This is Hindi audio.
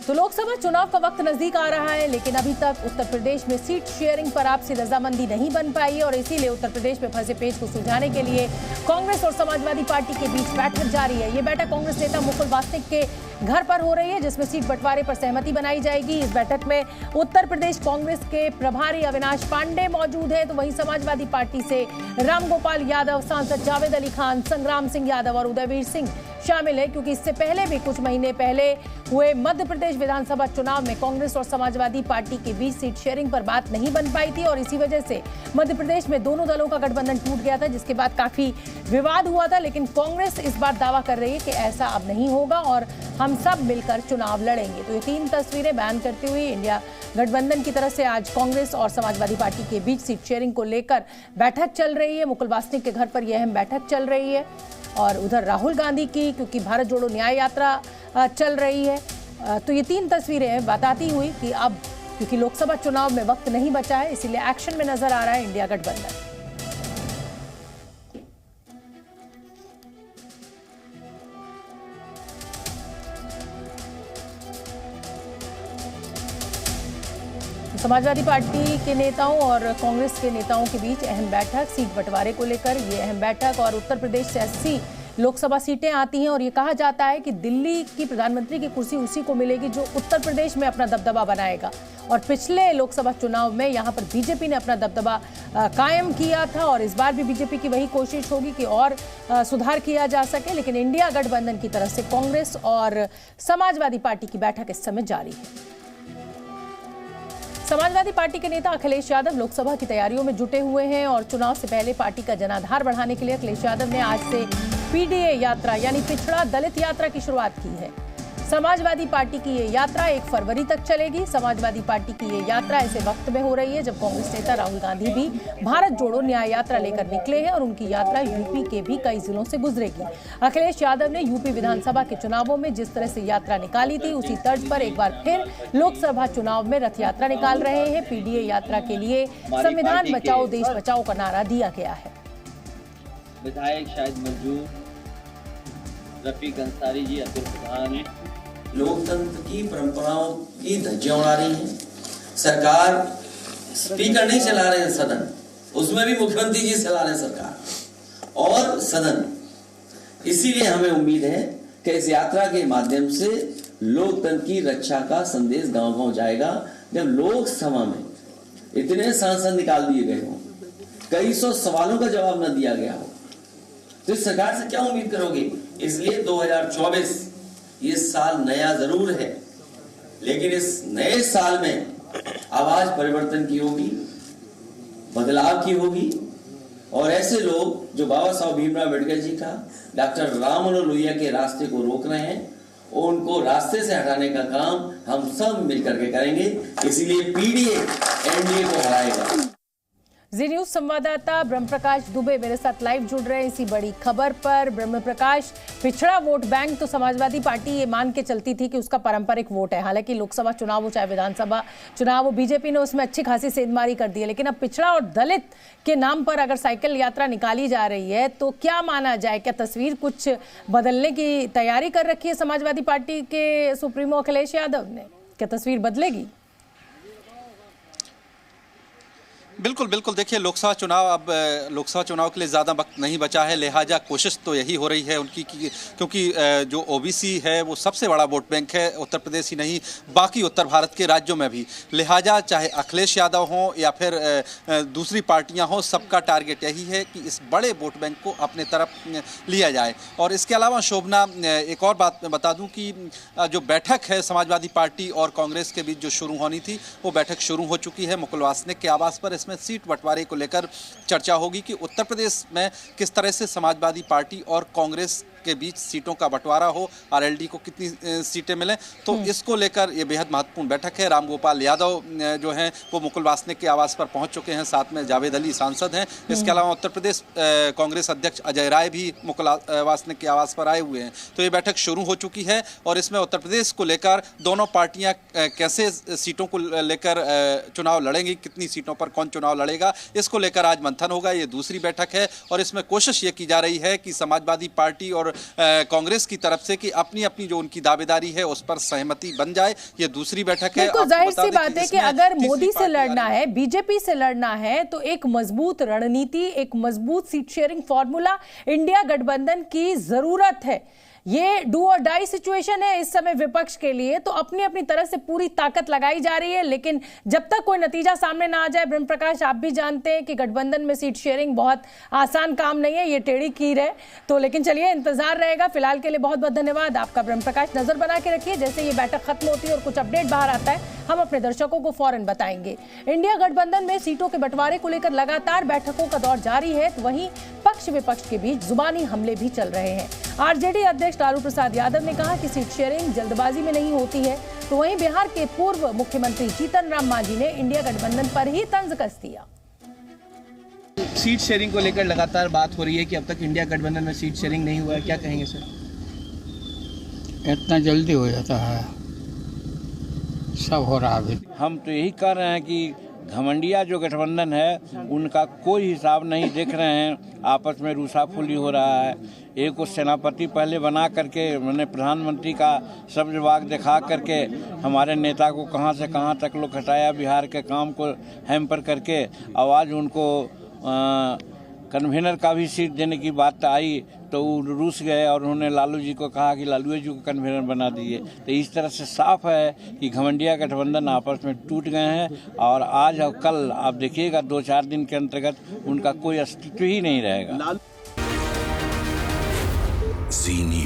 तो लोकसभा चुनाव का वक्त नजदीक आ रहा है, लेकिन अभी तक उत्तर प्रदेश में सीट शेयरिंग पर आपसी रजामंदी नहीं बन पाई है और इसीलिए उत्तर प्रदेश में फंसे पेच को सुलझाने के लिए कांग्रेस और समाजवादी पार्टी के बीच बैठक जारी है। ये बैठक कांग्रेस नेता मुकुल वासनिक के घर पर हो रही है, जिसमें सीट बंटवारे पर सहमति बनाई जाएगी। इस बैठक में उत्तर प्रदेश कांग्रेस के प्रभारी अविनाश पांडे मौजूद है, तो वहीं समाजवादी पार्टी से रामगोपाल यादव, सांसद जावेद अली खान, संग्राम सिंह यादव और उदयवीर सिंह शामिल है, क्योंकि इससे पहले भी कुछ महीने पहले हुए मध्य प्रदेश विधानसभा चुनाव में कांग्रेस और समाजवादी पार्टी के बीच सीट शेयरिंग पर बात नहीं बन पाई थी और इसी वजह से मध्य प्रदेश में दोनों दलों का गठबंधन टूट गया था, जिसके बाद काफी विवाद हुआ था। लेकिन कांग्रेस इस बार दावा कर रही है कि ऐसा अब नहीं होगा और हम सब मिलकर चुनाव लड़ेंगे। तो ये तीन तस्वीरें बयान करती हुई इंडिया गठबंधन की तरफ से आज कांग्रेस और समाजवादी पार्टी के बीच सीट शेयरिंग को लेकर बैठक चल रही है। मुकुल वासनिक के घर पर यह अहम बैठक चल रही है और उधर राहुल गांधी की, क्योंकि भारत जोड़ो न्याय यात्रा चल रही है। तो ये तीन तस्वीरें बताती हुई कि अब क्योंकि लोकसभा चुनाव में वक्त नहीं बचा है, इसीलिए एक्शन में नजर आ रहा है इंडिया गठबंधन। समाजवादी पार्टी के नेताओं और कांग्रेस के नेताओं के बीच अहम बैठक सीट बंटवारे को लेकर। ये अहम बैठक और उत्तर प्रदेश से 80 लोकसभा सीटें आती हैं और ये कहा जाता है कि दिल्ली की प्रधानमंत्री की कुर्सी उसी को मिलेगी जो उत्तर प्रदेश में अपना दबदबा बनाएगा। और पिछले लोकसभा चुनाव में यहाँ पर बीजेपी ने अपना दबदबा कायम किया था और इस बार भी बीजेपी की वही कोशिश होगी कि और सुधार किया जा सके। लेकिन इंडिया गठबंधन की तरफ से कांग्रेस और समाजवादी पार्टी की बैठक इस समय जारी है। समाजवादी पार्टी के नेता अखिलेश यादव लोकसभा की तैयारियों में जुटे हुए हैं और चुनाव से पहले पार्टी का जनाधार बढ़ाने के लिए अखिलेश यादव ने आज से पीडीए यात्रा यानी पिछड़ा दलित यात्रा की शुरुआत की है। समाजवादी पार्टी की ये यात्रा 1 फरवरी तक चलेगी। समाजवादी पार्टी की ये यात्रा ऐसे वक्त में हो रही है जब कांग्रेस नेता राहुल गांधी भी भारत जोड़ो न्याय यात्रा लेकर निकले हैं और उनकी यात्रा यूपी के भी कई जिलों से गुजरेगी। अखिलेश यादव ने यूपी विधानसभा के चुनावों में जिस तरह से यात्रा निकाली थी, उसी तर्ज पर एक बार फिर लोकसभा चुनाव में रथ यात्रा निकाल रहे हैं। पीडीए यात्रा के लिए संविधान बचाओ देश बचाओ का नारा दिया गया है। विधायक शायद मंजूर, रफीक अंसारी जी, अब्दुल प्रधान लोकतंत्र की परंपराओं की धज्जियां उड़ा रही है। सरकार स्पीकर नहीं चला रहे हैं सदन, उसमें भी मुख्यमंत्री जी चला रहे हैं सरकार और सदन। इसीलिए हमें उम्मीद है कि इस यात्रा के माध्यम से लोकतंत्र की रक्षा का संदेश गांव-गांव जाएगा। जब लोकसभा में इतने सांसद निकाल दिए गए हों, कई सौ सवालों का जवाब न दिया गया हो, तो इस सरकार से क्या उम्मीद करोगे। इसलिए 2024 ये साल नया जरूर है, लेकिन इस नए साल में आवाज परिवर्तन की होगी, बदलाव की होगी और ऐसे लोग जो बाबा साहब भीमराव अम्बेडकर जी का, डॉक्टर राम मनोहर लोहिया के रास्ते को रोक रहे हैं, उनको रास्ते से हटाने का काम हम सब मिलकर के करेंगे। इसीलिए पीडीए एनडीए को हराएगा। जी न्यूज संवाददाता ब्रह्मप्रकाश दुबे मेरे साथ लाइव जुड़ रहे हैं इसी बड़ी खबर पर। ब्रह्मप्रकाश, पिछड़ा वोट बैंक तो समाजवादी पार्टी ये मान के चलती थी कि उसका पारंपरिक वोट है, हालांकि लोकसभा चुनाव हो चाहे विधानसभा चुनाव हो, बीजेपी ने उसमें अच्छी खासी सेंधमारी कर दी है। लेकिन अब पिछड़ा और दलित के नाम पर अगर साइकिल यात्रा निकाली जा रही है तो क्या माना जाए, क्या तस्वीर कुछ बदलने की तैयारी कर रखी है समाजवादी पार्टी के सुप्रीमो अखिलेश यादव ने? क्या तस्वीर बदलेगी? बिल्कुल बिल्कुल, देखिए लोकसभा चुनाव के लिए ज़्यादा वक्त नहीं बचा है, लिहाजा कोशिश तो यही हो रही है उनकी क्योंकि जो ओबीसी है वो सबसे बड़ा वोट बैंक है, उत्तर प्रदेश ही नहीं बाकी उत्तर भारत के राज्यों में भी। लिहाजा चाहे अखिलेश यादव हों या फिर दूसरी पार्टियां हों, सबका टारगेट यही है कि इस बड़े वोट बैंक को अपने तरफ लिया जाए। और इसके अलावा शोभना, एक और बात मैं बता दूँ कि जो बैठक है समाजवादी पार्टी और कांग्रेस के बीच जो शुरू होनी थी वो बैठक शुरू हो चुकी है मुकुल वासनिक के आवास पर। इसमें सीट बंटवारे को लेकर चर्चा होगी कि उत्तर प्रदेश में किस तरह से समाजवादी पार्टी और कांग्रेस के बीच सीटों का बंटवारा हो, आरएलडी को कितनी सीटें मिलें, तो इसको लेकर ये बेहद महत्वपूर्ण बैठक है। रामगोपाल यादव जो हैं वो मुकुल वासनिक के आवास पर पहुंच चुके हैं, साथ में जावेद अली सांसद हैं। इसके अलावा उत्तर प्रदेश कांग्रेस अध्यक्ष अजय राय भी मुकुल वासनिक के आवास पर आए हुए हैं। तो ये बैठक शुरू हो चुकी है और इसमें उत्तर प्रदेश को लेकर दोनों पार्टियां कैसे सीटों को लेकर चुनाव लड़ेंगी, कितनी सीटों पर कौन चुनाव लड़ेगा, इसको लेकर आज मंथन होगा। ये दूसरी बैठक है और इसमें कोशिश ये की जा रही है कि समाजवादी पार्टी और कांग्रेस की तरफ से कि अपनी अपनी जो उनकी दावेदारी है उस पर सहमति बन जाए। ये दूसरी बैठक है। बिल्कुल जाहिर सी बात है कि अगर मोदी से लड़ना है, बीजेपी से लड़ना है, तो एक मजबूत रणनीति, एक मजबूत सीट शेयरिंग फॉर्मूला इंडिया गठबंधन की जरूरत है। ये डू और डाई सिचुएशन है इस समय विपक्ष के लिए, तो अपनी अपनी तरह से पूरी ताकत लगाई जा रही है। लेकिन जब तक कोई नतीजा सामने ना आ जाए, ब्रह्म प्रकाश आप भी जानते हैं कि गठबंधन में सीट शेयरिंग बहुत आसान काम नहीं है, ये टेढ़ी कीर है। तो लेकिन चलिए इंतजार रहेगा। फिलहाल के लिए बहुत बहुत धन्यवाद आपका ब्रह्म प्रकाश। नजर बना के रखिए, जैसे ये बैठक खत्म होती है और कुछ अपडेट बाहर आता है हम अपने दर्शकों को फौरन बताएंगे। इंडिया गठबंधन में सीटों के बंटवारे को लेकर लगातार बैठकों का दौर जारी है, तो वहीं पक्ष विपक्ष के बीच जुबानी हमले भी चल रहे हैं। आरजेडी अध्यक्ष लालू प्रसाद यादव ने कहा कि सीट शेयरिंग जल्दबाजी में नहीं होती है, तो वहीं बिहार के पूर्व मुख्यमंत्री जीतन राम मांझी ने इंडिया गठबंधन पर ही तंज कस दिया। सीट शेयरिंग को लेकर लगातार बात हो रही है कि अब तक इंडिया गठबंधन में सीट शेयरिंग नहीं हुआ है, क्या कहेंगे सर? इतना जल्दी हो जाता है, सब हो रहा है। हम तो यही कह रहे हैं कि घमंडिया जो गठबंधन है उनका कोई हिसाब नहीं देख रहे हैं, आपस में रूसाफुली हो रहा है। एक को सेनापति पहले बना करके मैंने प्रधानमंत्री का सब्ज वाग दिखा करके हमारे नेता को कहां से कहां तक लोग हटाया, बिहार के काम को हैम्पर करके। आवाज़ उनको कन्वेनर का भी सीट देने की बात आई तो वो रूस गए और उन्होंने लालू जी को कहा कि लालू जी को कन्वेनर बना दिए। तो इस तरह से साफ है कि घमंडिया गठबंधन आपस में टूट गए हैं और आज और कल आप देखिएगा 2-4 दिन के अंतर्गत उनका कोई अस्तित्व ही नहीं रहेगा। Zee News।